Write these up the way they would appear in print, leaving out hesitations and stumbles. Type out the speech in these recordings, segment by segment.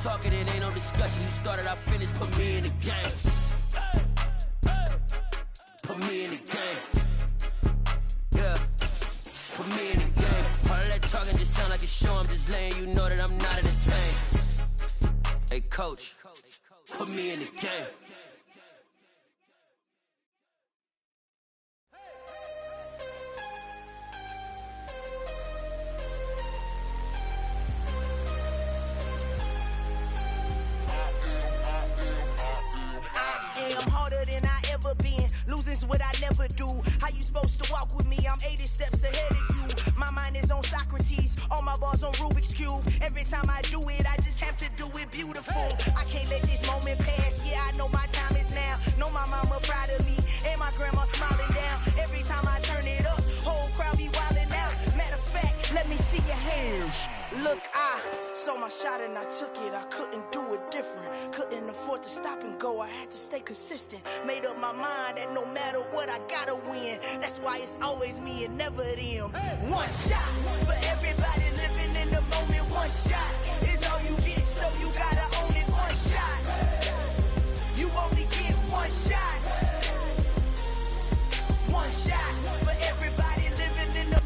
talking, it ain't no discussion. You started, I finished, put me in the game. Put me in the game. Yeah, put me in the game. All that talking just sound like a show. I'm just letting you know that I'm not entertained. Hey, coach, put me in the game. I'm harder than I ever been. Losing's what I never do. How you supposed to walk with me? I'm 80 steps ahead of you. My mind is on Socrates. All my bars on Rubik's Cube. Every time I do it, I just have to do it beautiful. I can't let this moment pass. Yeah, I know my time is now. Know my mama proud of me. And my grandma smiling down. Every time I turn it up, whole crowd be wilding out. Matter of fact, let me see your hands. Look, I saw my shot and I took it. I couldn't do it different. Couldn't afford to stop and go. I had to stay consistent. Made up my mind that no matter what, I gotta win. That's why it's always me and never them. One shot for everybody living in the moment. One shot is all you get, so you gotta own it. One shot. You only get one shot. One shot for everybody living in the moment.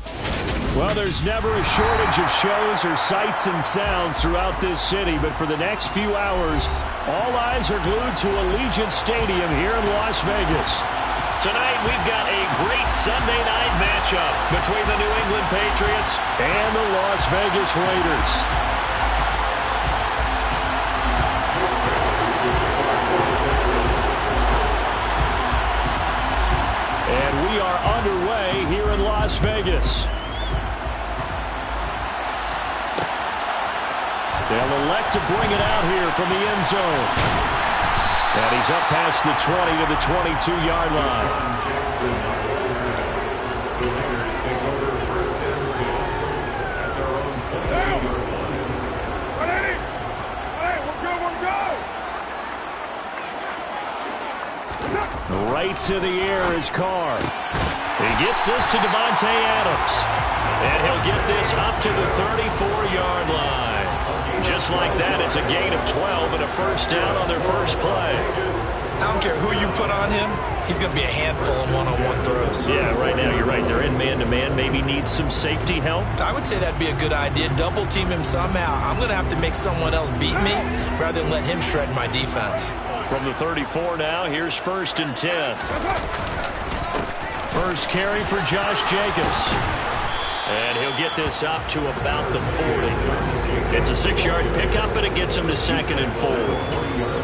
Well, there's never a shortage of shows or sights and sounds throughout this city, but for the next few hours, all eyes are glued to Allegiant Stadium here in Las Vegas. Tonight, we've got a great Sunday night matchup between the New England Patriots and the Las Vegas Raiders. And we are underway here in Las Vegas. They'll elect to bring it out here from the end zone. And he's up past the 20 to the 22-yard line. Right to the air is Carr. He gets this to Devontae Adams. And he'll get this up to the 34-yard line. Just like that, it's a gain of 12 and a first down on their first play. I don't care who you put on him. He's going to be a handful in one-on-one throws. Yeah, right now you're right. They're in man-to-man. Maybe need some safety help. I would say that'd be a good idea. Double team him somehow. I'm going to have to make someone else beat me rather than let him shred my defense. From the 34 now, here's 1st and 10. First carry for Josh Jacobs. And he'll get this up to about the 40. It's a 6-yard pickup, and it gets him to 2nd and 4.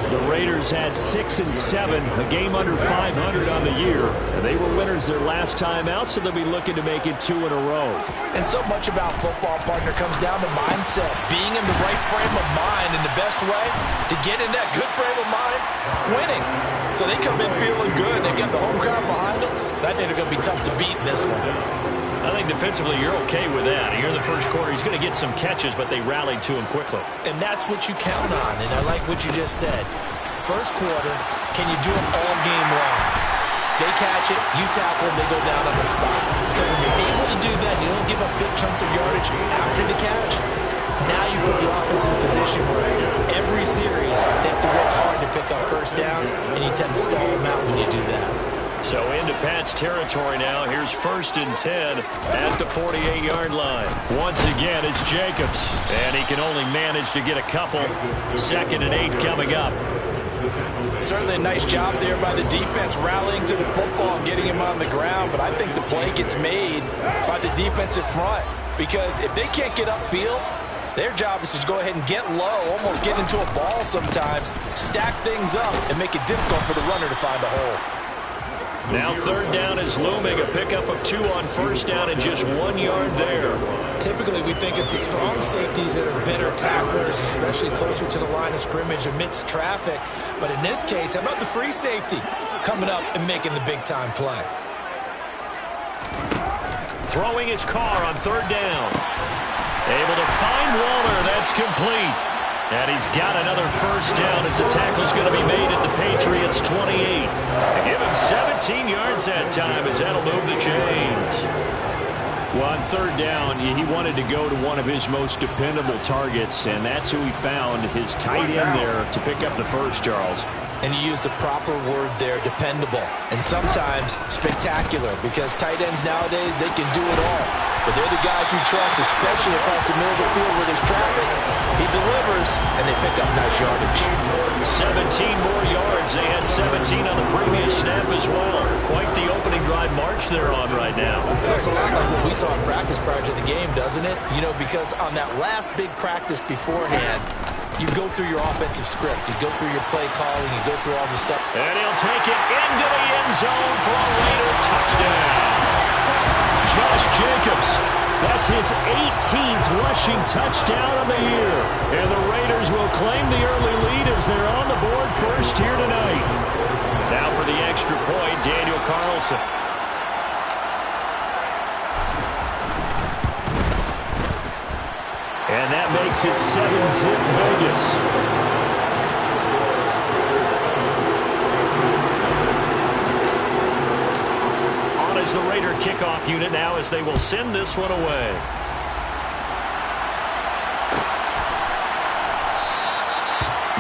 The Raiders had 6 and 7, a game under 500 on the year. And they were winners their last time out, so they'll be looking to make it 2 in a row. And so much about football, partner, comes down to mindset. Being in the right frame of mind, and the best way to get in that good frame of mind, winning. So they come in feeling good. They've got the home crowd behind them. I think they're going to be tough to beat in this one. I think defensively you're okay with that. Here in the first quarter, he's going to get some catches, but they rallied to him quickly. And that's what you count on, and I like what you just said. First quarter, can you do it all game long? They catch it, you tackle them, they go down on the spot. Because when you're able to do that, you don't give up big chunks of yardage after the catch. Now you put the offense in a position where every series they have to work hard to pick up first downs, and you tend to stall them out when you do that. So into Pat's territory now. Here's 1st and 10 at the 48-yard line. Once again, it's Jacobs, and he can only manage to get a couple. 2nd and 8 coming up. Certainly a nice job there by the defense rallying to the football and getting him on the ground, but I think the play gets made by the defensive front because if they can't get upfield, their job is to go ahead and get low, almost get into a ball sometimes, stack things up, and make it difficult for the runner to find a hole. Now 3rd down is looming, a pickup of 2 on 1st down and just 1 yard there. Typically, we think it's the strong safeties that are better tacklers, especially closer to the line of scrimmage amidst traffic. But in this case, how about the free safety coming up and making the big-time play? Throwing his Carr on 3rd down. Able to find Waller. That's complete. And he's got another first down as the tackle's going to be made at the Patriots' 28. They give him 17 yards that time as that'll move the chains. Well, on third down, he wanted to go to one of his most dependable targets, and that's who he found, his tight end there, to pick up the first, Charles. And you use the proper word there, dependable, and sometimes spectacular, because tight ends nowadays, they can do it all. But they're the guys you trust, especially across the middle of the field where there's traffic. He delivers, and they pick up nice yardage. 17 more yards. They had 17 on the previous snap as well. Quite the opening drive march they're on right now. That's a lot like what we saw in practice prior to the game, doesn't it? You know, because on that last big practice beforehand, you go through your offensive script. You go through your play calling. You go through all the stuff. And he'll take it into the end zone for a Raider touchdown. Josh Jacobs. That's his 18th rushing touchdown of the year. And the Raiders will claim the early lead as they're on the board first here tonight. Now for the extra point, Daniel Carlson. And that makes it 7-zip Vegas. Is the Raider kickoff unit now as they will send this one away.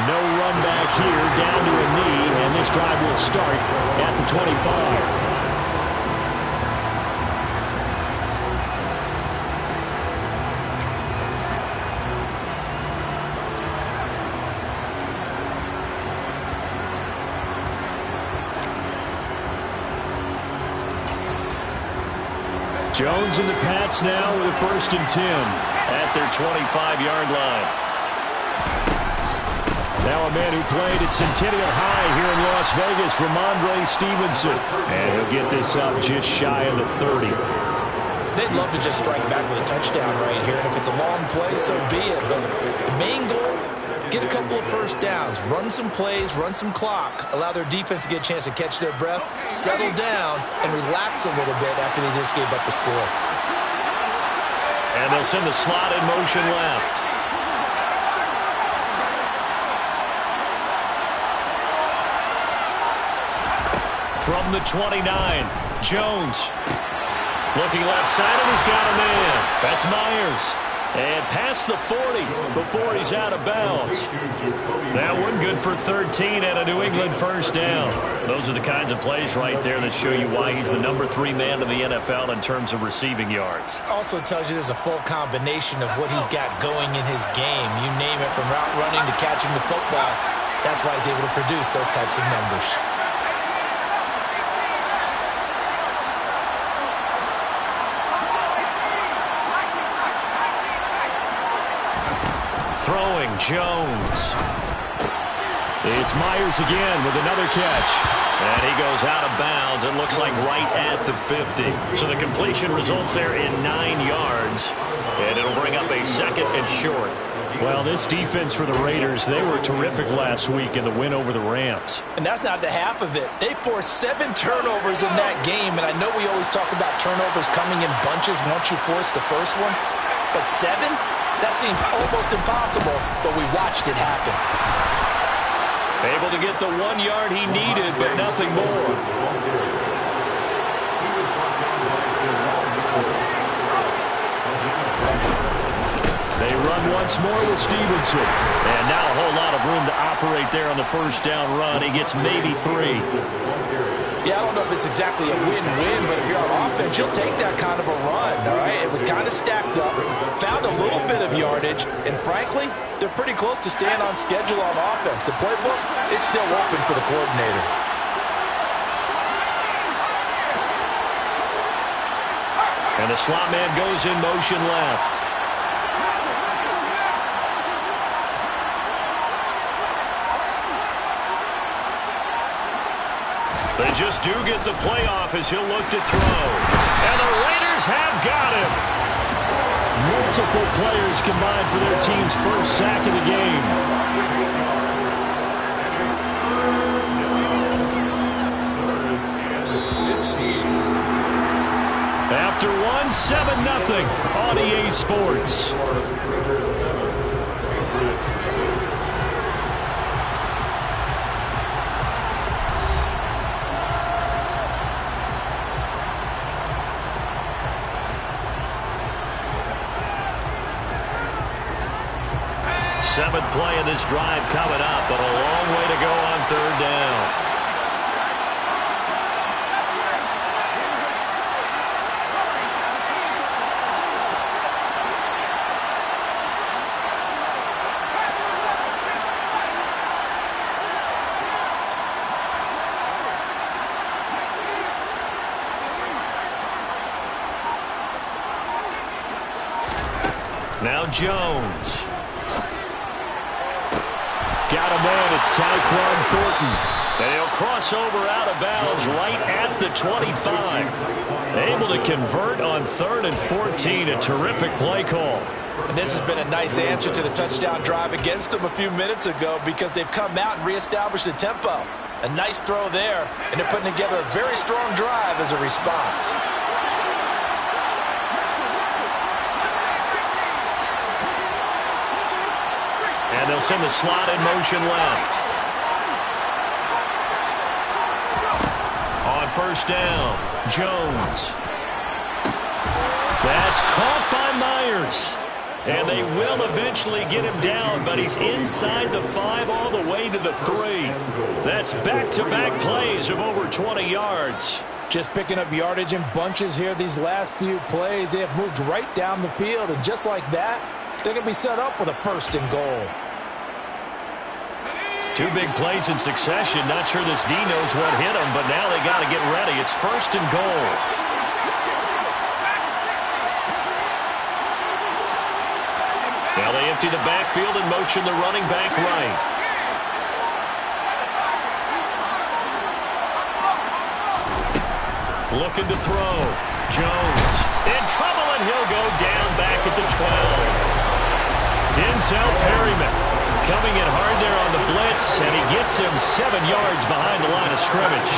No run back here, down to a knee, and this drive will start at the 25. Jones and the Pats now with a 1st and 10 at their 25-yard line. Now a man who played at Centennial High here in Las Vegas, Ramondre Stevenson. And he'll get this up just shy of the 30. They'd love to just strike back with a touchdown right here, and if it's a long play, so be it. But the main goal, get a couple of first downs, run some plays, run some clock, allow their defense to get a chance to catch their breath, settle down, and relax a little bit after they just gave up a score. And they'll send the slot in motion left. From the 29, Jones. Looking left side, and he's got a man. That's Myers. And past the 40 before he's out of bounds. That one good for 13 and a New England first down. Those are the kinds of plays right there that show you why he's the #3 man in the NFL in terms of receiving yards. Also tells you there's a full combination of what he's got going in his game. You name it, from route running to catching the football. That's why he's able to produce those types of numbers. Throwing, Jones. It's Myers again with another catch. And he goes out of bounds. It looks like right at the 50. So the completion results there in 9 yards. And it'll bring up a 2nd and short. Well, this defense for the Raiders, they were terrific last week in the win over the Rams. And that's not the half of it. They forced 7 turnovers in that game. And I know we always talk about turnovers coming in bunches once you force the first one. But 7? That seems almost impossible, but we watched it happen. Able to get the 1 yard he needed, but nothing more. They run once more with Stevenson. And now a whole lot of room to operate there on the first down run. He gets maybe 3. Yeah, I don't know if it's exactly a win-win, but if you're on offense, you'll take that kind of a run, all right? It was kind of stacked up, found a little bit of yardage, and frankly, they're pretty close to staying on schedule on offense. The playbook is still open for the coordinator. And the slot man goes in motion left. They just do get the playoff as he'll look to throw. And the Raiders have got him. Multiple players combined for their team's first sack of the game. After one, 7-0 on EA Sports. Seventh play of this drive coming up, but a long way to go on third down. Now Jones. Got him in. It's Tyquan Thornton. And he'll cross over out of bounds right at the 25. Able to convert on 3rd and 14. A terrific play call. And this has been a nice answer to the touchdown drive against them a few minutes ago because they've come out and reestablished the tempo. A nice throw there, and they're putting together a very strong drive as a response. And they'll send the slot in motion left. On first down, Jones. That's caught by Myers. And they will eventually get him down, but he's inside the 5 all the way to the 3. That's back-to-back plays of over 20 yards. Just picking up yardage in bunches here these last few plays. They have moved right down the field, and just like that, they're going to be set up with a 1st and goal. 2 big plays in succession. Not sure this D knows what hit him, but now they got to get ready. It's 1st and goal. Now they empty the backfield and motion the running back right. Looking to throw. Jones in trouble, and he'll go down back at the 12. Denzel Perryman coming in hard there on the blitz, and he gets him 7 yards behind the line of scrimmage.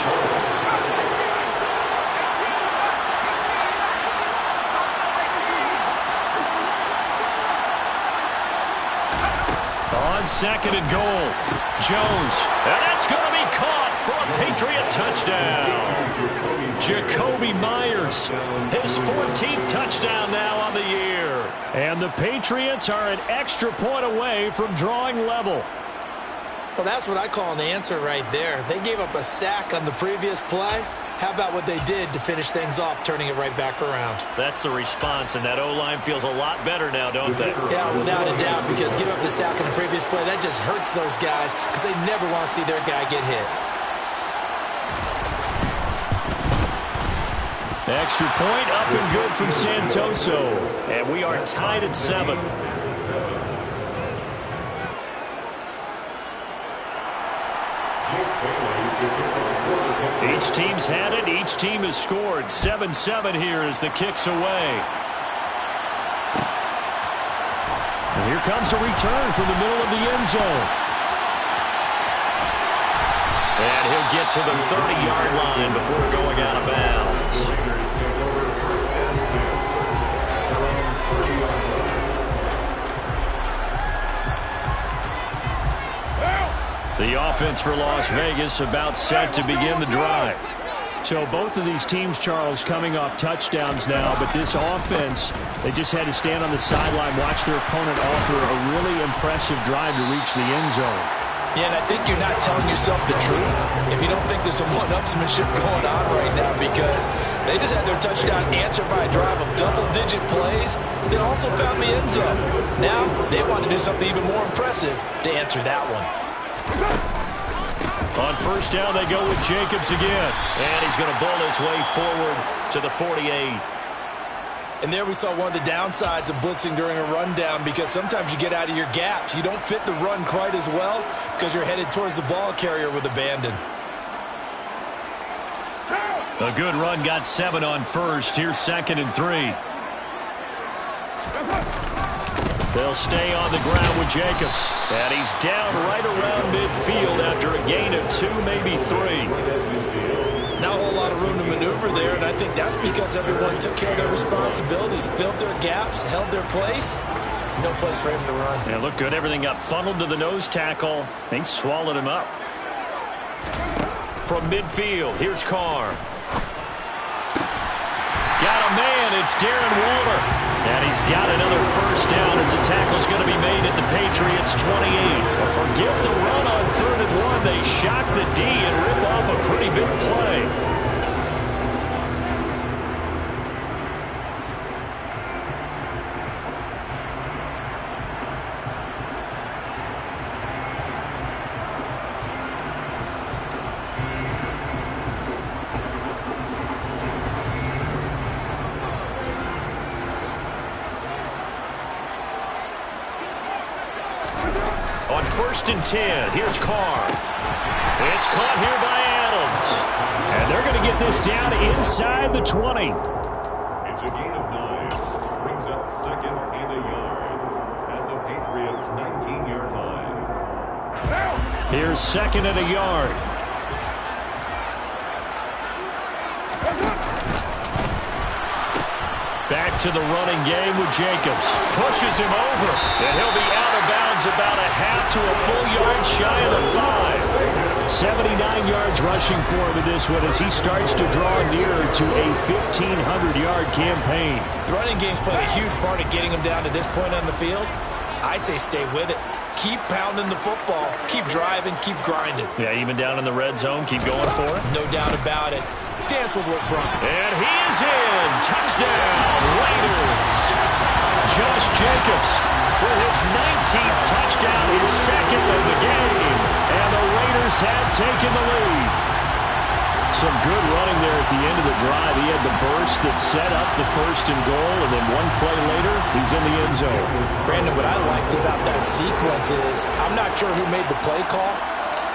On 2nd and goal, Jones, and that's going to be caught for a Patriot touchdown. Jacoby Myers, his 14th touchdown now on the year. And the Patriots are an extra point away from drawing level. Well, that's what I call an answer right there. They gave up a sack on the previous play. How about what they did to finish things off, turning it right back around? That's the response, and that O-line feels a lot better now, don't they? Yeah, without a doubt, because giving up the sack on the previous play, that just hurts those guys because they never want to see their guy get hit. Extra point up and good from Santoso. And we are tied at 7. Each team's had it. Each team has scored. 7-7 here as the kick's away. And here comes a return from the middle of the end zone. And he'll get to the 30-yard line before going out of bounds. The offense for Las Vegas about set to begin the drive. So both of these teams, Charles, coming off touchdowns now, but this offense, they just had to stand on the sideline, watch their opponent offer a really impressive drive to reach the end zone. Yeah, and I think you're not telling yourself the truth if you don't think there's some one-upsmanship going on right now, because they just had their touchdown answered by a drive of double-digit plays. They also found the end zone. Now they want to do something even more impressive to answer that one. On first down, they go with Jacobs again. And he's going to bowl his way forward to the 48. And there we saw one of the downsides of blitzing during a rundown, because sometimes you get out of your gaps. You don't fit the run quite as well because you're headed towards the ball carrier with abandon. A good run got 7 on first. Here's 2nd and 3. They'll stay on the ground with Jacobs. And he's down right around midfield after a gain of 2, maybe 3. Not a whole lot of room to maneuver there, and I think that's because everyone took care of their responsibilities, filled their gaps, held their place. No place for him to run. Yeah, looked good. Everything got funneled to the nose tackle. They swallowed him up. From midfield, here's Carr. Got a man. It's Darren Waller. And And he's got another first down as the tackle's going to be made at the Patriots' 28. But forget the run on 3rd and 1. They shock the D and rip off a pretty big play. On 1st and 10, here's Carr. It's caught here by Adams. And they're going to get this down inside the 20. It's a gain of 9. Brings up 2nd and a yard. At the Patriots' 19-yard line. Here's 2nd and a yard. Back to the running game with Jacobs. Pushes him over. And he'll be out of bounds about a half to a full yard shy of the 5. 79 yards rushing for him in this one as he starts to draw nearer to a 1,500-yard campaign. The running game's played a huge part of getting him down to this point on the field. I say stay with it. Keep pounding the football. Keep driving. Keep grinding. Yeah, even down in the red zone, keep going for it. No doubt about it. Dance with what brought. And he is in. Touchdown, Raiders. Josh Jacobs with his 19th touchdown, his 2nd of the game. And the Raiders have taken the lead. Some good running there at the end of the drive. He had the burst that set up the 1st and goal, and then one play later, he's in the end zone. Brandon, what I liked about that sequence is I'm not sure who made the play call,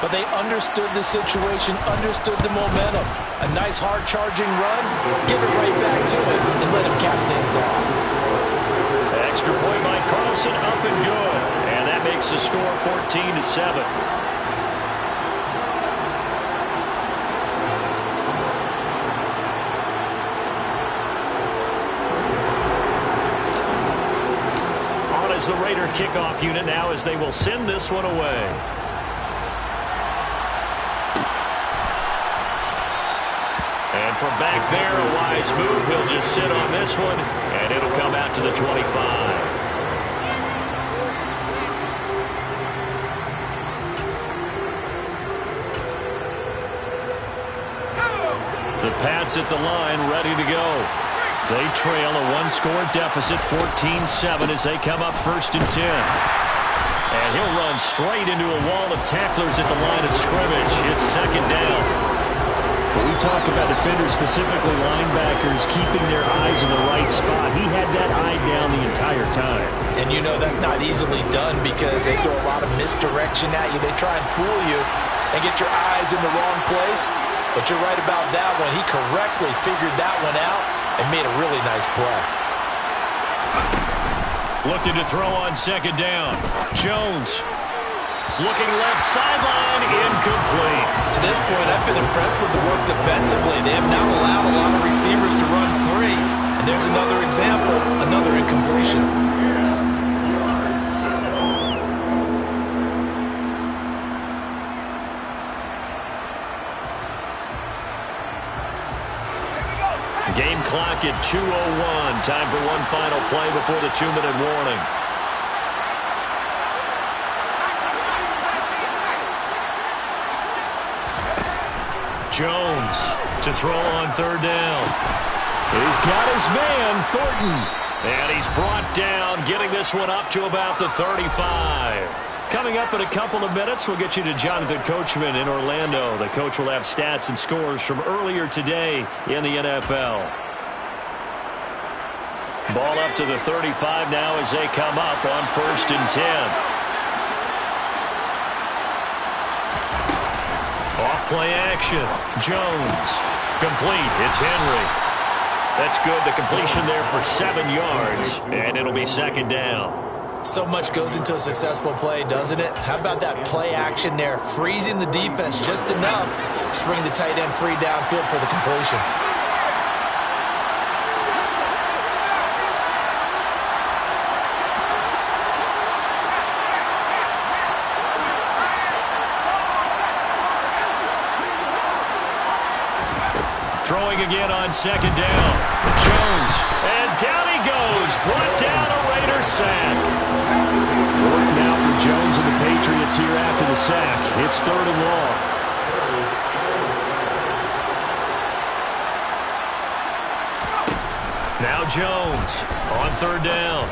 but they understood the situation, understood the momentum. A nice hard-charging run, give it right back to him, and let him cap things off. Extra point by Carlson, up and good. And that makes the score 14-7. On as the Raider kickoff unit now as they will send this one away. And from back there, a wise move. He'll just sit on this one, and it'll come out to the 25. The Pats at the line, ready to go. They trail a one-score deficit, 14-7, as they come up 1st and 10. And he'll run straight into a wall of tacklers at the line of scrimmage. It's 2nd down. We talk about defenders, specifically linebackers, keeping their eyes in the right spot. He had that eye down the entire time. And you know that's not easily done because they throw a lot of misdirection at you. They try and fool you and get your eyes in the wrong place. But you're right about that one. He correctly figured that one out and made a really nice play. Looking to throw on 2nd down. Jones. Looking left sideline, incomplete. To this point, I've been impressed with the work defensively. They have not allowed a lot of receivers to run free. And there's another example, another incompletion. Game clock at 2:01. Time for one final play before the 2-minute warning. Jones to throw on 3rd down. He's got his man, Thornton. And he's brought down, getting this one up to about the 35. Coming up in a couple of minutes, we'll get you to Jonathan Coachman in Orlando. The coach will have stats and scores from earlier today in the NFL. Ball up to the 35 now as they come up on 1st and 10. Off-play action. Jones. Complete. It's Henry. That's good. The completion there for 7 yards, and it'll be 2nd down. So much goes into a successful play, doesn't it? How about that play action there? Freezing the defense just enough to bring the tight end free downfield for the completion. Throwing again on 2nd down. Jones. And down he goes. Brought down a Raider sack. Work now for Jones and the Patriots here after the sack. It's 3rd and long. Now Jones on 3rd down.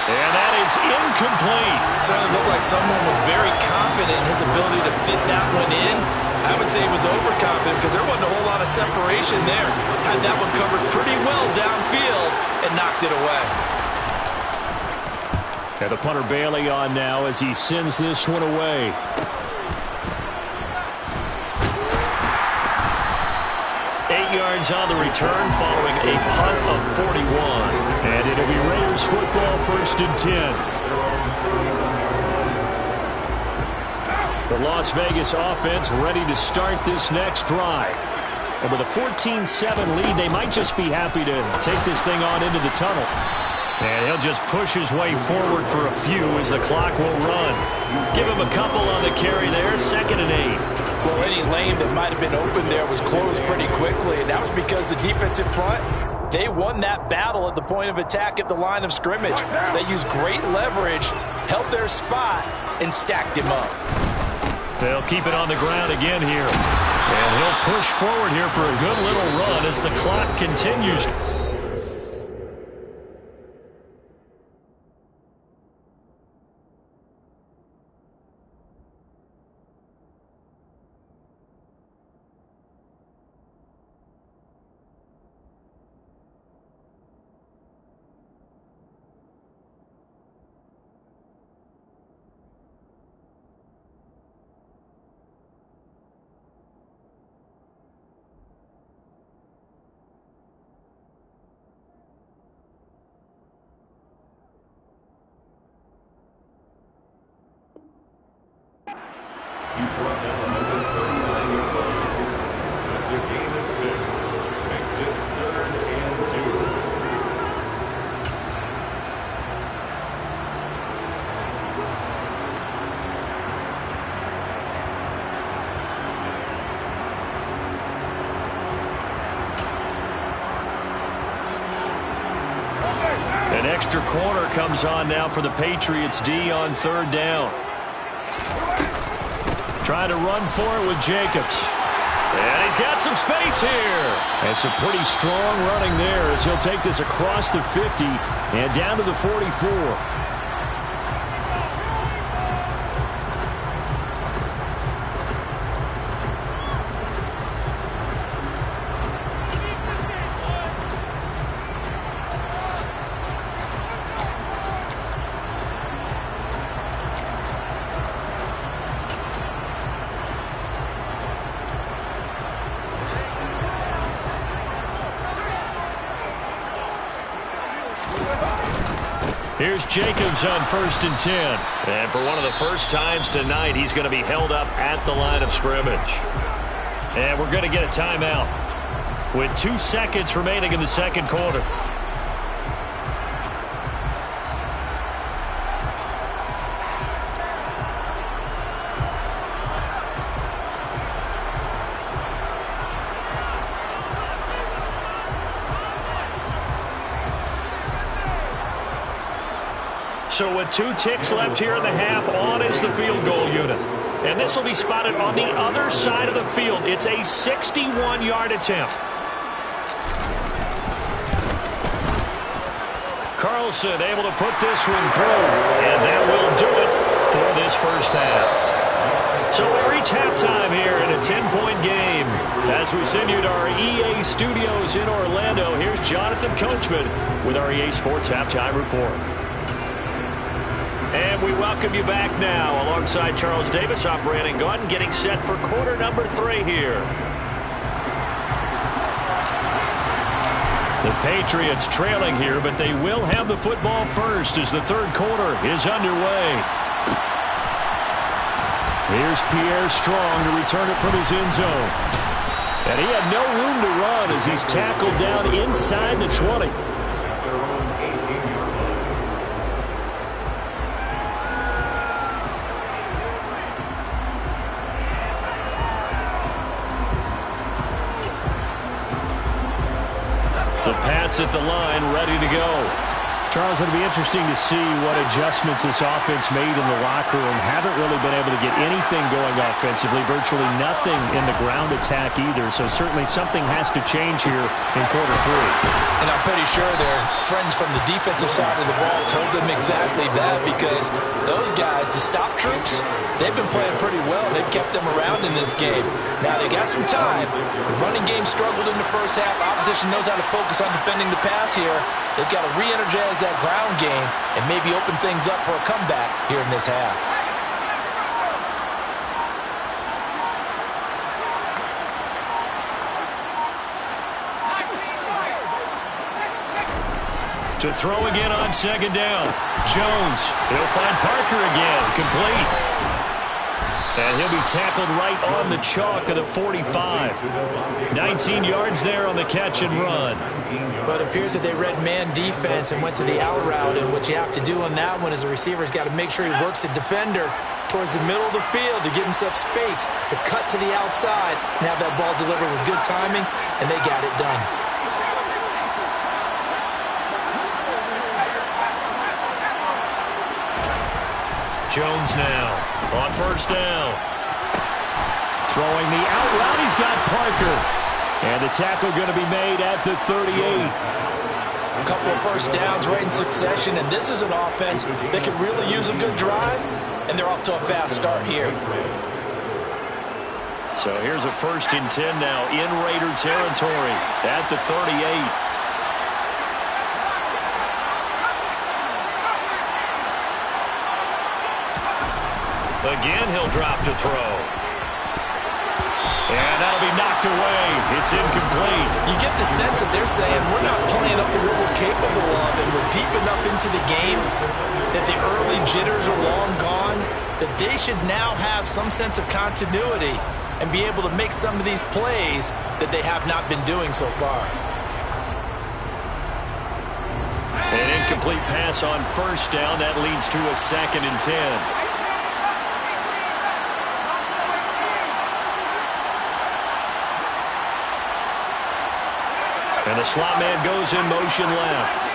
And that is incomplete. Certainly looked like someone was very confident in his ability to fit that one in. I would say he was overconfident because there wasn't a whole lot of separation there. Had that one covered pretty well downfield and knocked it away. And the punter Bailey on now as he sends this one away. Yards on the return following a punt of 41. And it'll be Raiders football, 1st and 10. The Las Vegas offense ready to start this next drive. And with a 14-7 lead, they might just be happy to take this thing on into the tunnel. And he'll just push his way forward for a few as the clock will run. Give him a couple on the carry there, 2nd and 8. Well, any lane that might have been open there was closed pretty quickly, and that was because the defensive front, they won that battle at the point of attack at the line of scrimmage. They used great leverage, held their spot, and stacked him up. They'll keep it on the ground again here. And he'll push forward here for a good little run as the clock continues. He's brought down 139 yards. That's a gain of 6. Makes it 3rd and 2. An extra corner comes on now for the Patriots D on 3rd down. Trying to run for it with Jacobs. And he's got some space here. And some pretty strong running there as he'll take this across the 50 and down to the 44. Here's Jacobs on 1st and 10. And for one of the first times tonight, he's going to be held up at the line of scrimmage. And we're going to get a timeout with 2 seconds remaining in the 2nd quarter. So with 2 ticks left here in the half, on is the field goal unit. And this will be spotted on the other side of the field. It's a 61-yard attempt. Carlson able to put this one through. And that will do it for this first half. So we reach halftime here in a 10-point game. As we send you to our EA studios in Orlando, here's Jonathan Coachman with our EA Sports Halftime Report. And we welcome you back now. Alongside Charles Davis, I'm Brandon Gaudin, getting set for quarter number 3 here. The Patriots trailing here, but they will have the football first as the 3rd quarter is underway. Here's Pierre Strong to return it from his end zone. And he had no room to run as he's tackled down inside the 20. The pass sets at the line, ready to go. Charles, it'll be interesting to see what adjustments this offense made in the locker room. Haven't really been able to get anything going offensively, virtually nothing in the ground attack either. So certainly something has to change here in quarter three. And I'm pretty sure their friends from the defensive side of the ball told them exactly that, because those guys, the stop troops, they've been playing pretty well. They've kept them around in this game. Now they got some time. The running game struggled in the first half. Opposition knows how to focus on defending the pass here. They've got to re-energize that ground game and maybe open things up for a comeback here in this half. To throw again on second down. Jones. He'll find Parker again. Complete. And he'll be tackled right on the chalk of the 45. 19 yards there on the catch and run. But it appears that they read man defense and went to the out route. And what you have to do on that one is the receiver's got to make sure he works the defender towards the middle of the field to give himself space to cut to the outside and have that ball delivered with good timing, and they got it done. Jones now on first down. Throwing the out route, he's got Parker. And the tackle going to be made at the 38. A couple of first downs right in succession, and this is an offense that could really use a good drive, and they're off to a fast start here. So here's a 1st and 10 now in Raider territory at the 38. Again, he'll drop to throw. And that'll be knocked away. It's incomplete. You get the sense that they're saying we're not playing up to what we're capable of, and we're deep enough into the game that the early jitters are long gone, that they should now have some sense of continuity and be able to make some of these plays that they have not been doing so far. An incomplete pass on first down. That leads to a 2nd and 10. And the slot man goes in motion left.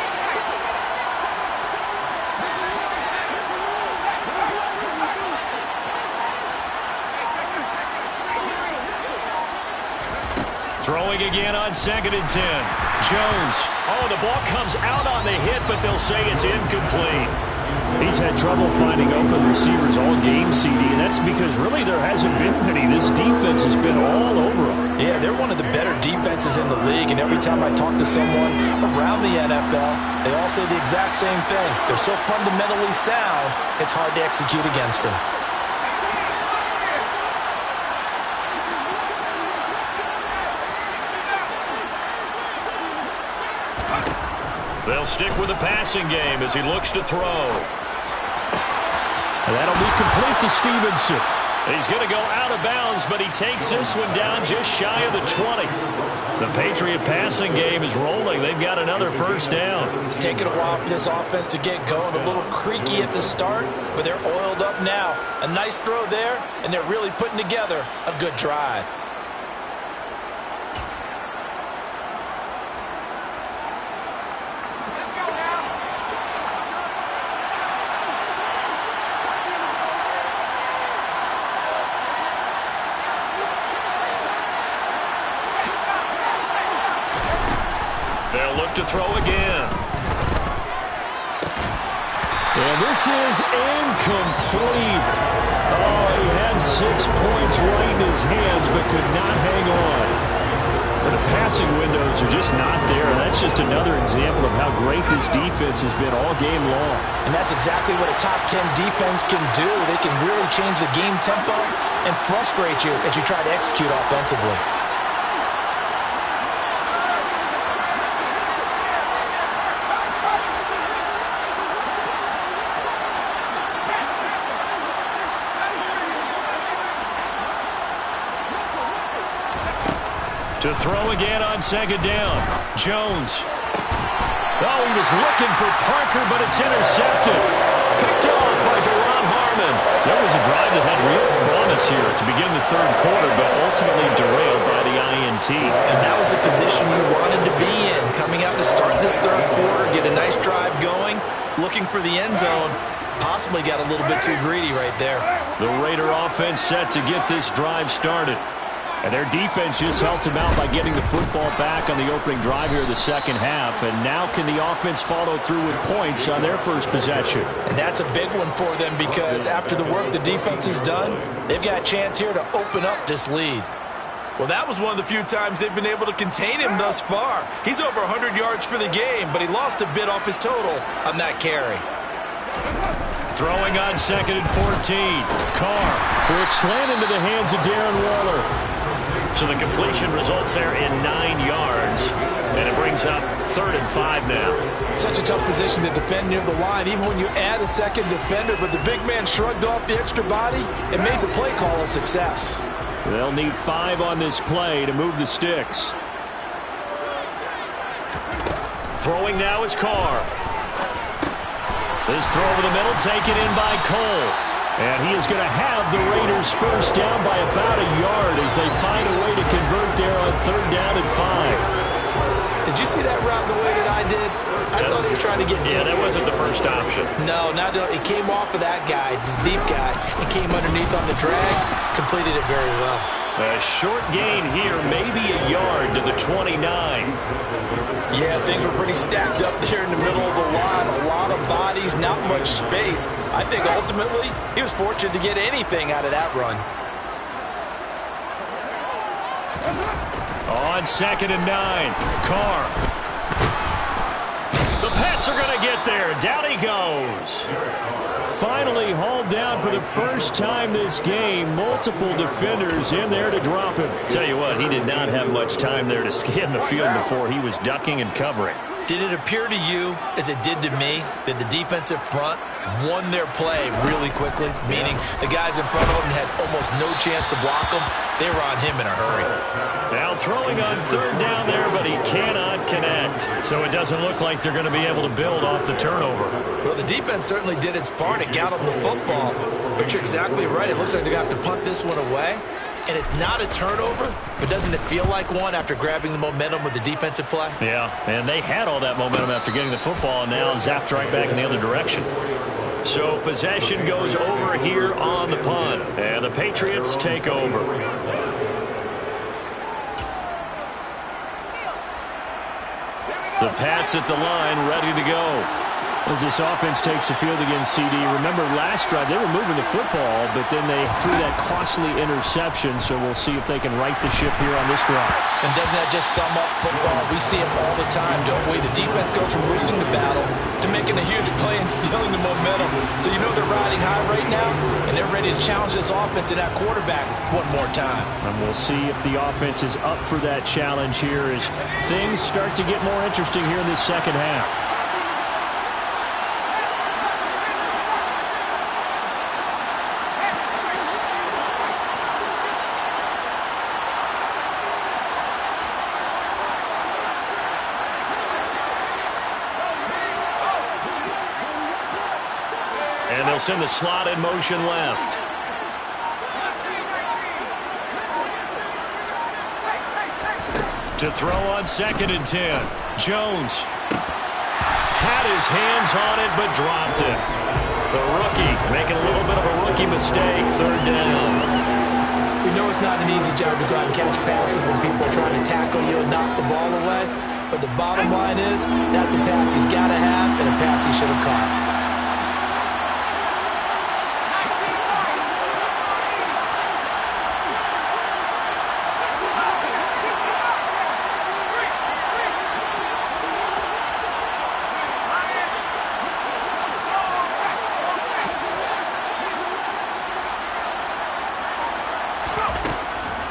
Throwing again on 2nd and 10. Jones. Oh, the ball comes out on the hit, but they'll say it's incomplete. He's had trouble finding open receivers all game, CD, and that's because really there hasn't been any. This defense has been all over them. Yeah, they're one of the better defenses in the league, and every time I talk to someone around the NFL, they all say the exact same thing. They're so fundamentally sound, it's hard to execute against them. They'll stick with the passing game as he looks to throw. And that'll be complete to Stevenson. He's going to go out of bounds, but he takes this one down just shy of the 20. The Patriot passing game is rolling. They've got another first down. It's taken a while for this offense to get going. A little creaky at the start, but they're oiled up now. A nice throw there, and they're really putting together a good drive. They'll look to throw again. And this is incomplete. Oh, he had 6 points right in his hands, but could not hang on. And the passing windows are just not there. That's just another example of how great this defense has been all game long. And that's exactly what a top 10 defense can do. They can really change the game tempo and frustrate you as you try to execute offensively. To throw again on second down. Jones. Oh, he was looking for Parker, but it's intercepted. Picked off by Deron Harmon. So that was a drive that had real promise here to begin the third quarter, but ultimately derailed by the INT. And that was the position you wanted to be in. Coming out to start this third quarter, get a nice drive going, looking for the end zone. Possibly got a little bit too greedy right there. The Raider offense set to get this drive started. And their defense just helped them out by getting the football back on the opening drive here in the second half. And now can the offense follow through with points on their first possession? And that's a big one for them because after the work the defense has done, they've got a chance here to open up this lead. Well, that was one of the few times they've been able to contain him thus far. He's over 100 yards for the game, but he lost a bit off his total on that carry. Throwing on 2nd and 14. Carr, who it's slanted into the hands of Darren Waller. So the completion results there in 9 yards. And it brings up 3rd and 5 now. Such a tough position to defend near the line, even when you add a second defender. But the big man shrugged off the extra body and made the play call a success. They'll need 5 on this play to move the sticks. Throwing now is Carr. This throw over the middle taken in by Cole. And he is going to have the Raiders first down by about a yard as they find a way to convert there on 3rd down and 5. Did you see that route the way that I did? I thought he was trying to get deep. Yeah, that wasn't the first option. No, it came off of that guy, the deep guy. It came underneath on the drag, completed it very well. A short gain here, maybe a yard to the 29. Yeah, things were pretty stacked up there in the middle of the line. A lot of bodies, not much space. I think ultimately he was fortunate to get anything out of that run. On 2nd and 9, Carr. The Pats are going to get there. Down he goes. Finally hauled down for the first time this game. Multiple defenders in there to drop him. Tell you what, he did not have much time there to scan the field before he was ducking and covering. Did it appear to you, as it did to me, that the defensive front won their play really quickly? Meaning the guys in front of him had almost no chance to block him. They were on him in a hurry. Now throwing on 3rd down there, but he cannot connect. So it doesn't look like they're going to be able to build off the turnover. Well, the defense certainly did its part. It got them the football. But you're exactly right. It looks like they're going to have to punt this one away. And it's not a turnover, but doesn't it feel like one after grabbing the momentum with the defensive play? Yeah, and they had all that momentum after getting the football, and now zapped right back in the other direction. So possession goes over here on the punt, and the Patriots take over. The Pats at the line, ready to go. As this offense takes the field against CD. Remember, last drive, they were moving the football, but then they threw that costly interception, so we'll see if they can right the ship here on this drive. And doesn't that just sum up football? We see it all the time, don't we? The defense goes from losing the battle to making a huge play and stealing the momentum. So you know they're riding high right now, and they're ready to challenge this offense and that quarterback one more time. And we'll see if the offense is up for that challenge here as things start to get more interesting here in this second half. And they'll send the slot in motion left. To throw on 2nd and 10. Jones had his hands on it but dropped it. The rookie making a little bit of a rookie mistake. 3rd down. We know it's not an easy job to go out and catch passes when people are trying to tackle you and knock the ball away. But the bottom line is that's a pass he's got to have and a pass he should have caught.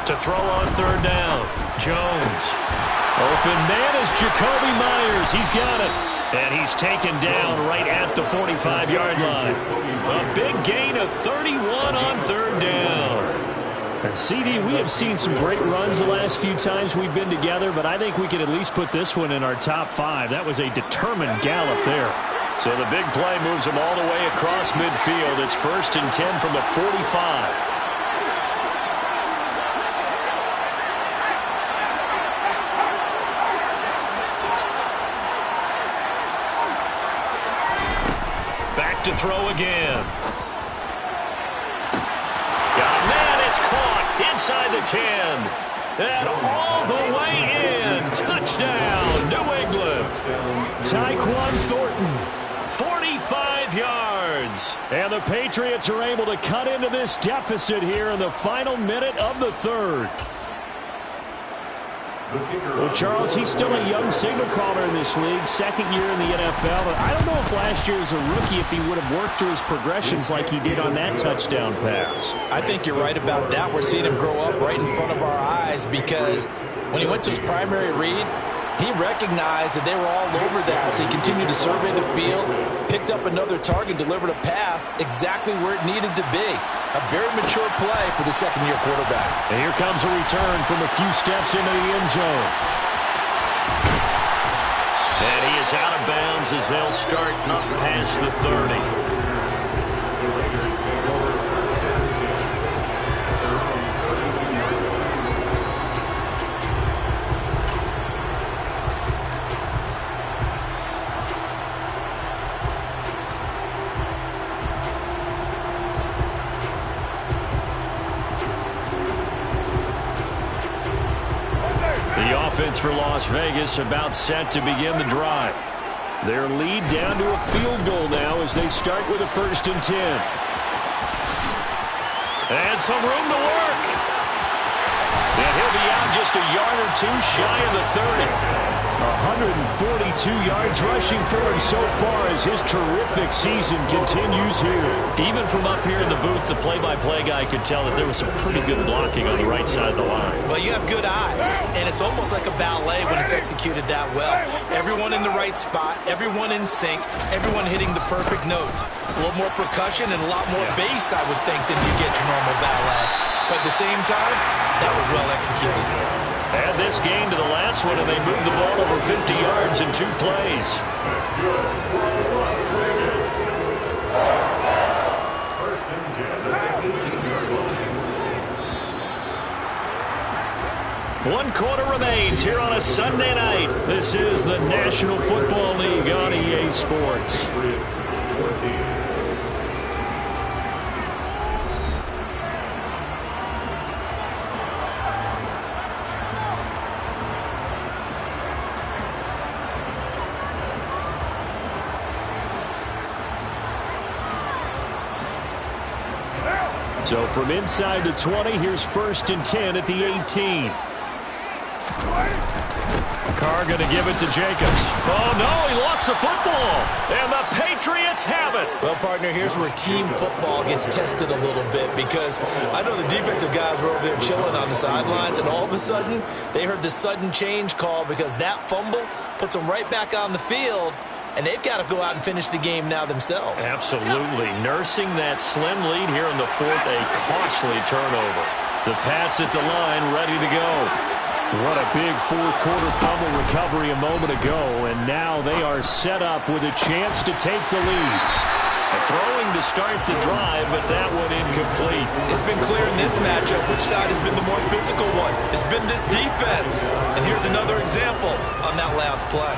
To throw on 3rd down. Jones. Open man is Jacoby Myers. He's got it. And he's taken down right at the 45-yard line. A big gain of 31 on 3rd down. And CD, we have seen some great runs the last few times we've been together, but I think we could at least put this one in our top 5. That was a determined gallop there. So the big play moves him all the way across midfield. It's 1st and 10 from the 45. to throw again. Oh, man, it's caught inside the 10. And all the way in. Touchdown, New England. Tyquan Thornton, 45 yards. And the Patriots are able to cut into this deficit here in the final minute of the third. Well, Charles, he's still a young signal caller in this league, second year in the NFL. But I don't know if last year as a rookie, if he would have worked through his progressions like he did on that touchdown pass. I think you're right about that. We're seeing him grow up right in front of our eyes because when he went to his primary read, he recognized that they were all over that. So he continued to survey the field, picked up another target, delivered a pass exactly where it needed to be. A very mature play for the second-year quarterback. And here comes a return from a few steps into the end zone. And he is out of bounds as they'll start up past the 30. The Raiders take over first and 10. The offense for Las Vegas about set to begin the drive. Their lead down to a field goal now as they start with a 1st and 10. And some room to work. And he'll be out just a yard or two shy of the 30. 142 yards rushing for him so far as his terrific season continues here. Even from up here in the booth, the play-by-play guy could tell that there was some pretty good blocking on the right side of the line. Well, you have good eyes, and it's almost like a ballet when it's executed that well. Everyone in the right spot, everyone in sync, everyone hitting the perfect notes. A little more percussion and a lot more bass, I would think, than you get to normal ballet. But at the same time, that was well executed. Add this game to the last one, and they moved the ball over 50 yards in 2 plays. That's good for Las Vegas. First and 10 at the 18-yard line. 1 quarter remains here on a Sunday night. This is the National Football League on EA Sports. Patriots 14. So from inside the 20, here's 1st and 10 at the 18. Carr going to give it to Jacobs. Oh, no, he lost the football. And the Patriots have it. Well, partner, here's where team football gets tested a little bit because I know the defensive guys were over there chilling on the sidelines, and all of a sudden, they heard the sudden change call because that fumble puts them right back on the field. And they've got to go out and finish the game now themselves. Absolutely. Nursing that slim lead here in the 4th, a costly turnover. The Pats at the line, ready to go. What a big 4th quarter fumble recovery a moment ago, and now they are set up with a chance to take the lead. Throwing to start the drive, but that one incomplete. It's been clear in this matchup which side has been the more physical one. It's been this defense. And here's another example on that last play.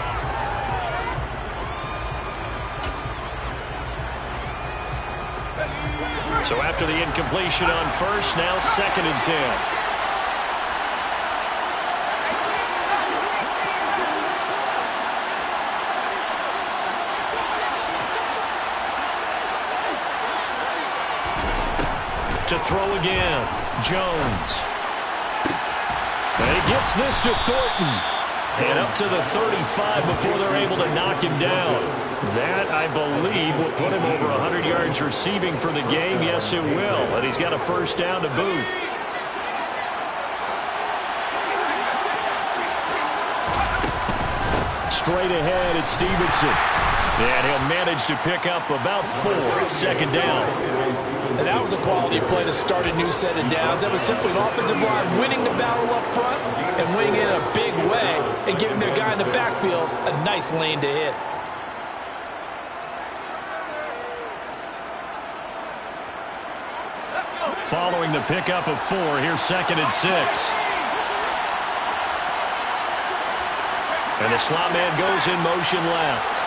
So after the incompletion on 1st, now 2nd and 10. To throw again, Jones. And he gets this to Thornton. And up to the 35 before they're able to knock him down. That, I believe, will put him over 100 yards receiving for the game. Yes, it will. And he's got a 1st down to boot. Straight ahead, it's Stevenson. And he'll manage to pick up about 4 at 2nd down. And that was a quality play to start a new set of downs. That was simply an offensive line winning the battle up front and winning it in a big way and giving their guy in the backfield a nice lane to hit. Following the pickup of 4, here's 2nd and 6. And the slot man goes in motion left.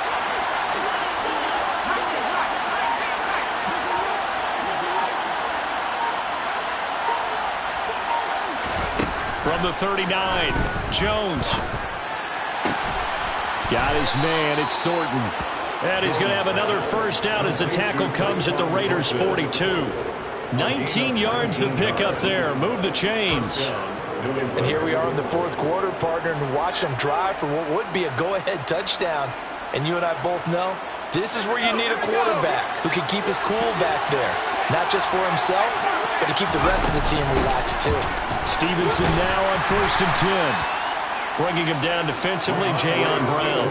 From the 39, Jones. Got his man, it's Thornton. And he's going to have another first down as the tackle comes at the Raiders' 42. 19 yards to pick up there. Move the chains. And here we are in the fourth quarter, partner, and watch them drive for what would be a go-ahead touchdown. And you and I both know this is where you need a quarterback who can keep his cool back there. Not just for himself, but to keep the rest of the team relaxed too. Stevenson now on 1st and 10. Bringing him down defensively, Jayon Brown.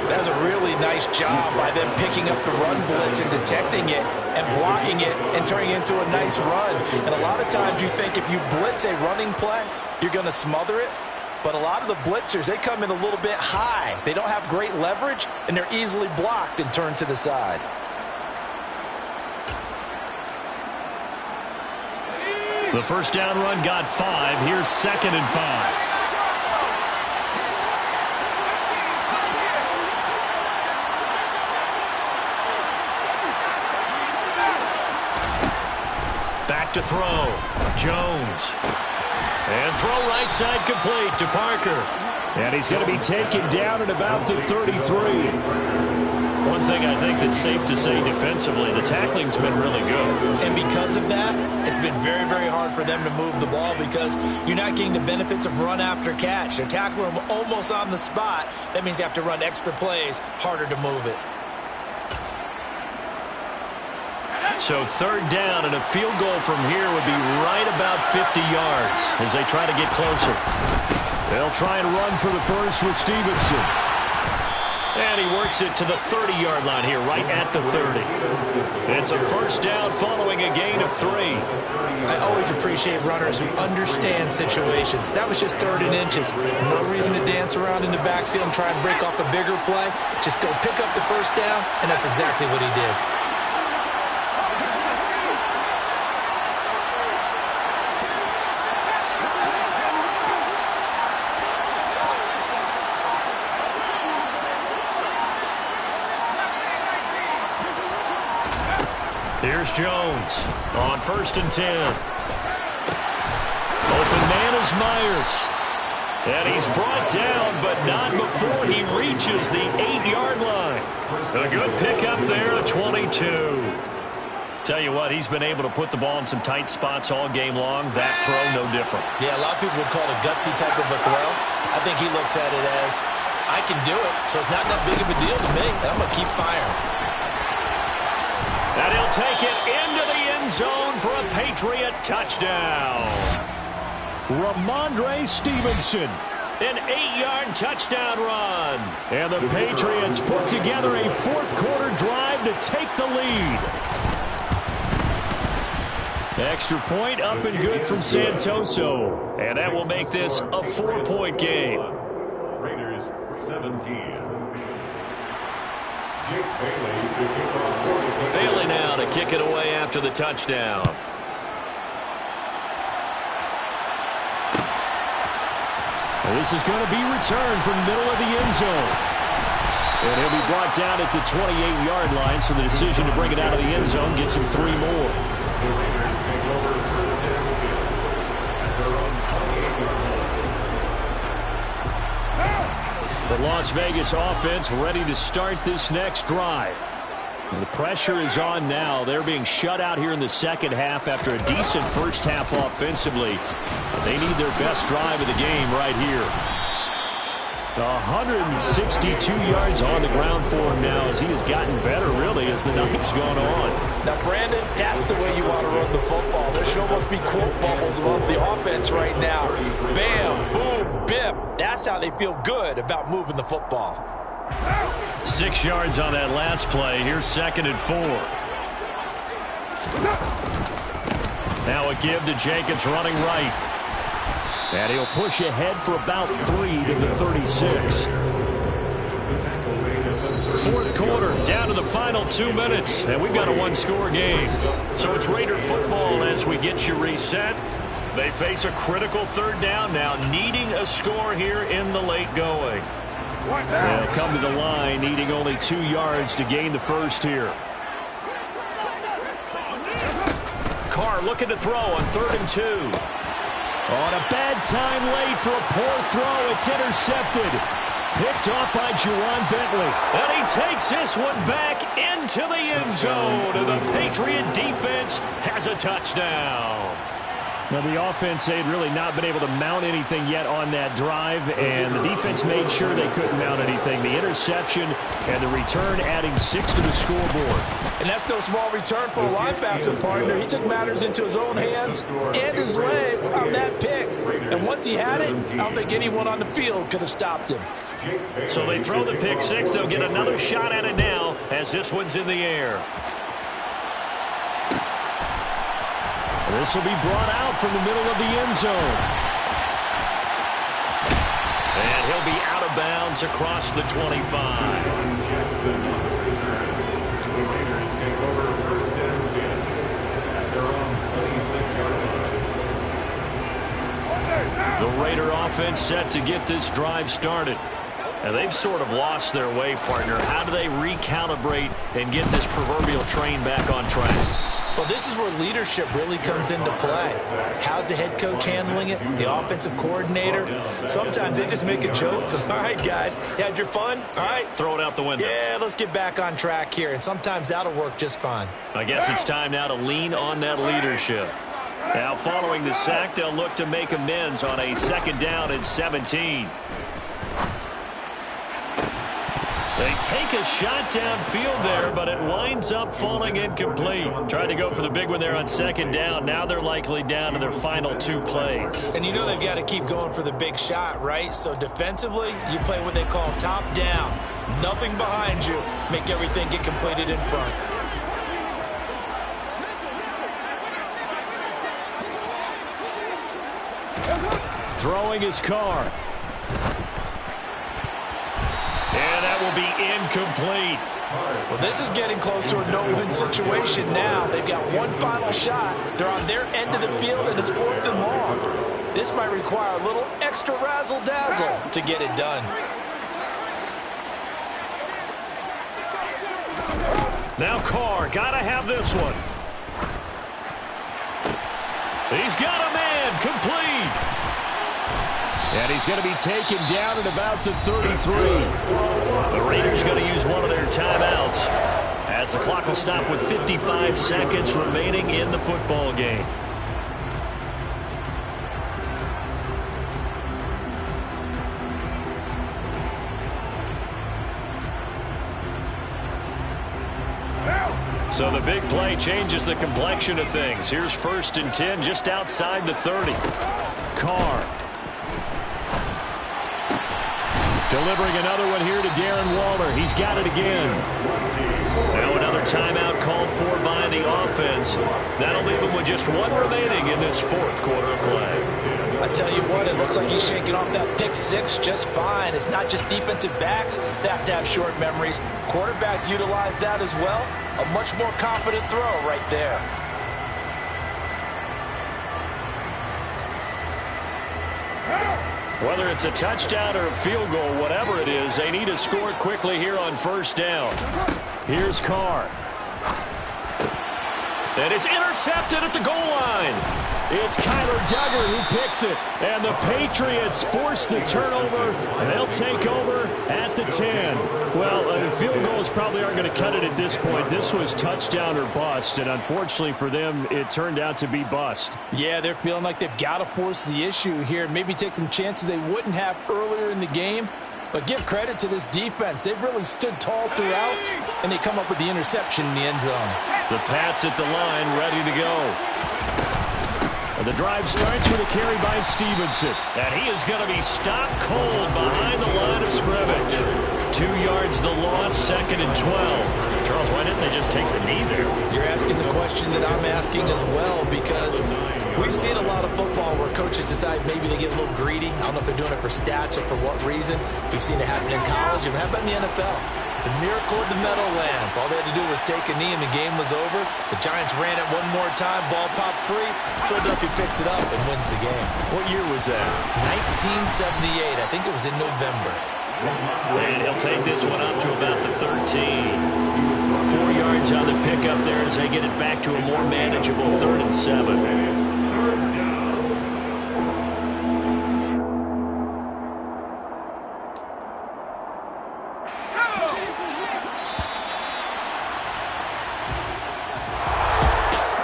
That's a really nice job by them picking up the run blitz and detecting it and blocking it and turning it into a nice run. And a lot of times you think if you blitz a running play, you're going to smother it. But a lot of the blitzers, they come in a little bit high. They don't have great leverage, and they're easily blocked and turned to the side. The first down run got 5. Here's 2nd and 5. Back to throw. Jones. And throw right side complete to Parker. And he's going to be taken down at about the 33. One thing I think that's safe to say defensively, the tackling's been really good. And because of that, it's been very, very hard for them to move the ball because you're not getting the benefits of run after catch. They're tackling them almost on the spot. That means you have to run extra plays, harder to move it. So 3rd down, and a field goal from here would be right about 50 yards as they try to get closer. They'll try and run for the first with Stevenson. And he works it to the 30-yard line here, right at the 30. It's a first down following a gain of 3. I always appreciate runners who understand situations. That was just 3rd and inches. No reason to dance around in the backfield and try and break off a bigger play. Just go pick up the first down, and that's exactly what he did. Here's Jones on 1st and 10. Open man is Myers. And he's brought down, but not before he reaches the 8-yard line. A good pickup there, a 22. Tell you what, he's been able to put the ball in some tight spots all game long. That throw, no different. Yeah, a lot of people would call it a gutsy type of a throw. I think he looks at it as, I can do it, so it's not that big of a deal to me, and I'm going to keep firing. And he'll take it into the end zone for a Patriot touchdown. Ramondre Stevenson, an 8-yard touchdown run. And the Patriots put together a fourth-quarter drive to take the lead. Extra point up and good from Santoso. And that will make this a 4-point game. Raiders 17. Bailey now to kick it away after the touchdown. This is going to be returned from the middle of the end zone. And he'll be brought down at the 28-yard line, so the decision to bring it out of the end zone gets him 3 more. The Raiders take over 1st and 10 at their own 28-yard line. The Las Vegas offense ready to start this next drive. The pressure is on now. They're being shut out here in the second half after a decent first half offensively. They need their best drive of the game right here. 162 yards on the ground for him now as he has gotten better, really, as the night's gone on. Now, Brandon, that's the way you want to run the football. There should almost be quote bubbles above the offense right now. Bam, boom, biff. That's how they feel good about moving the football. 6 yards on that last play. Here's 2nd and 4. Now a give to Jacobs running right. And he'll push ahead for about 3 to the 36. Fourth quarter, down to the final 2 minutes. And we've got a one-score game. So it's Raider football as we get you reset. They face a critical third down now, needing a score here in the late going. They'll come to the line, needing only 2 yards to gain the first here. Carr looking to throw on 3rd and 2. On a bad time late for a poor throw. It's intercepted. Picked off by Juwan Bentley. And he takes this one back into the end zone. And the Patriot defense has a touchdown. Now, the offense, they had really not been able to mount anything yet on that drive, and the defense made sure they couldn't mount anything. The interception and the return adding 6 to the scoreboard. And that's no small return for a linebacker, partner. He took matters into his own hands and his legs on that pick. And once he had it, I don't think anyone on the field could have stopped him. So they throw the pick six. They'll get another shot at it now as this one's in the air. This will be brought out from the middle of the end zone. And he'll be out of bounds across the 25. Jackson on the return. The Raiders take over first and 10 at their own 26-yard line. The Raider offense set to get this drive started. And they've sort of lost their way, partner. How do they recalibrate and get this proverbial train back on track? Well, this is where leadership really comes into play. How's the head coach handling it? The offensive coordinator? Sometimes they just make a joke. All right, guys, you had your fun? All right. Throw it out the window. Yeah, let's get back on track here. And sometimes that'll work just fine. I guess it's time now to lean on that leadership. Now, following the sack, they'll look to make amends on a 2nd down and 17. They take a shot downfield there, but it winds up falling incomplete. Tried to go for the big one there on 2nd down. Now they're likely down to their final 2 plays. And you know they've got to keep going for the big shot, right? So defensively, you play what they call top down. Nothing behind you. Make everything get completed in front. Throwing his car. And that will be incomplete. Well, this is getting close to a no-win situation now. They've got one final shot. They're on their end of the field, and it's 4th and long. This might require a little extra razzle-dazzle to get it done. Now Carr, got to have this one. He's got a man, complete. And he's going to be taken down at about the 33. The Raiders going to use one of their timeouts as the clock will stop with 55 seconds remaining in the football game. So the big play changes the complexion of things. Here's 1st and 10 just outside the 30. Carr. Delivering another one here to Darren Waller. He's got it again. Now another timeout called for by the offense. That'll leave him with just 1 remaining in this 4th quarter of play. I tell you what, it looks like he's shaking off that pick six just fine. It's not just defensive backs that have to have short memories. Quarterbacks utilize that as well. A much more confident throw right there. Whether it's a touchdown or a field goal, whatever it is, they need to score quickly here on 1st down. Here's Carr. And it's intercepted at the goal line. It's Kyler Duggar who picks it. And the Patriots force the turnover. And they'll take over at the 10. Well, field goals probably aren't going to cut it at this point. This was touchdown or bust. And unfortunately for them, it turned out to be bust. Yeah, they're feeling like they've got to force the issue here. Maybe take some chances they wouldn't have earlier in the game. But give credit to this defense. They've really stood tall throughout, and they come up with the interception in the end zone. The Pats at the line, ready to go. And the drive starts with a carry by Stevenson. And he is going to be stopped cold behind the line of scrimmage. 2 yards the loss, 2nd and 12. Charles, why didn't they just take the knee there? You're asking the question that I'm asking as well, because we've seen a lot of football where coaches decide maybe they get a little greedy. I don't know if they're doing it for stats or for what reason. We've seen it happen in college. And how about in the NFL? The miracle of the Meadowlands. All they had to do was take a knee and the game was over. The Giants ran it one more time. Ball popped free. Philadelphia picks it up and wins the game. What year was that? 1978. I think it was in November. And he'll take this one up to about the 13. 4 yards on the pickup there as they get it back to a more manageable 3rd and 7.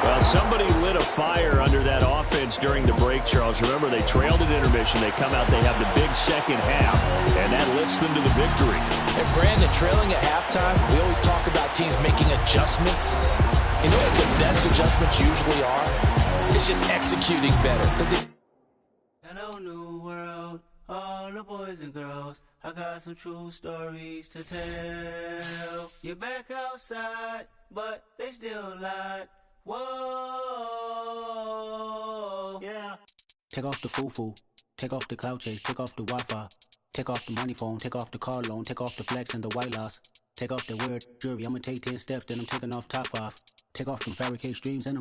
Well, somebody lit a fire under that offense during the break, Charles. Remember, they trailed at intermission. They come out, they have the big second half, and that lifts them to the victory. And Brandon, trailing at halftime, we always talk about teams making adjustments. You know what the best adjustments usually are? It's just executing better. Hello, new world, all the boys and girls. I got some true stories to tell. You're back outside, but they still lied. Whoa, yeah. Take off the foo-foo, take off the cloud chase, take off the Wi-Fi, take off the money phone, take off the car loan, take off the flex and the white loss, take off the weird jewelry. I'ma take 10 steps, then I'm taking off top 5. Take off the fabricated streams and the